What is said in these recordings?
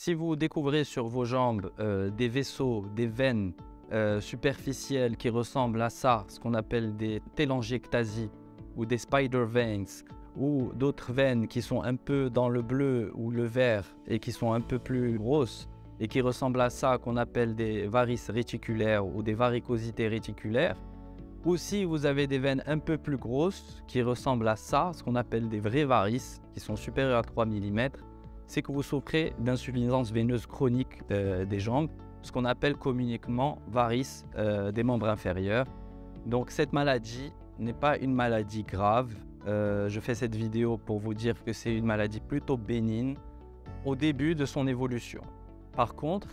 Si vous découvrez sur vos jambes des vaisseaux, des veines superficielles qui ressemblent à ça, ce qu'on appelle des télangiectasies ou des spider veins, ou d'autres veines qui sont un peu dans le bleu ou le vert et qui sont un peu plus grosses et qui ressemblent à ça, qu'on appelle des varices réticulaires ou des varicosités réticulaires, ou si vous avez des veines un peu plus grosses qui ressemblent à ça, ce qu'on appelle des vraies varices, qui sont supérieures à 3 mm, c'est que vous souffrez d'insuffisance veineuse chronique des jambes, ce qu'on appelle communément varices des membres inférieurs. Donc cette maladie n'est pas une maladie grave. Je fais cette vidéo pour vous dire que c'est une maladie plutôt bénigne au début de son évolution. Par contre,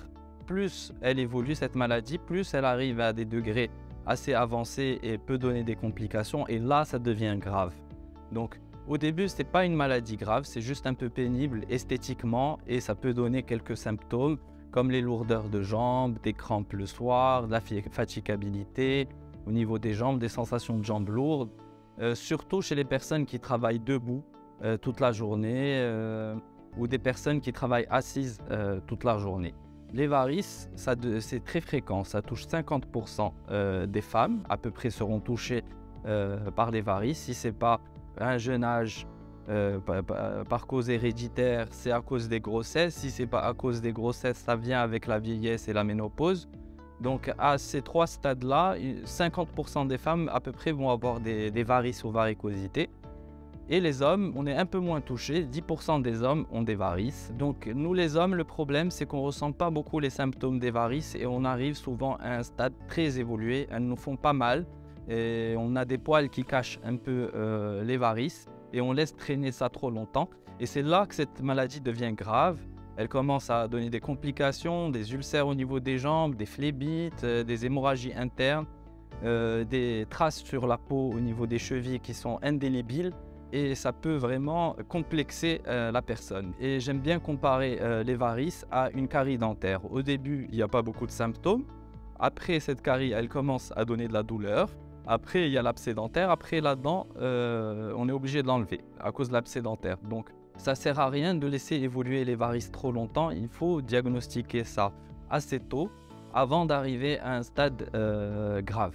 plus elle évolue cette maladie, plus elle arrive à des degrés assez avancés et peut donner des complications, et là ça devient grave. Donc au début ce n'est pas une maladie grave, c'est juste un peu pénible esthétiquement et ça peut donner quelques symptômes comme les lourdeurs de jambes, des crampes le soir, de la fatigabilité au niveau des jambes, des sensations de jambes lourdes, surtout chez les personnes qui travaillent debout toute la journée ou des personnes qui travaillent assises toute la journée. Les varices, c'est très fréquent, ça touche 50% des femmes, à peu près seront touchées par les varices. Si ce n'est pas un jeune âge par cause héréditaire, c'est à cause des grossesses. Si ce n'est pas à cause des grossesses, ça vient avec la vieillesse et la ménopause. Donc à ces trois stades-là, 50% des femmes à peu près vont avoir des varices ou varicosités. Et les hommes, on est un peu moins touchés, 10% des hommes ont des varices. Donc nous les hommes, le problème c'est qu'on ne ressent pas beaucoup les symptômes des varices et on arrive souvent à un stade très évolué, elles nous font pas mal et on a des poils qui cachent un peu les varices et on laisse traîner ça trop longtemps. Et c'est là que cette maladie devient grave, elle commence à donner des complications, des ulcères au niveau des jambes, des phlébites, des hémorragies internes, des traces sur la peau au niveau des chevilles qui sont indélébiles. Et ça peut vraiment complexer la personne. Et j'aime bien comparer les varices à une carie dentaire. Au début, il n'y a pas beaucoup de symptômes. Après, cette carie, elle commence à donner de la douleur. Après, il y a l'abcès dentaire. Après, là-dedans, on est obligé de l'enlever à cause de l'abcès dentaire. Donc, ça ne sert à rien de laisser évoluer les varices trop longtemps. Il faut diagnostiquer ça assez tôt avant d'arriver à un stade grave.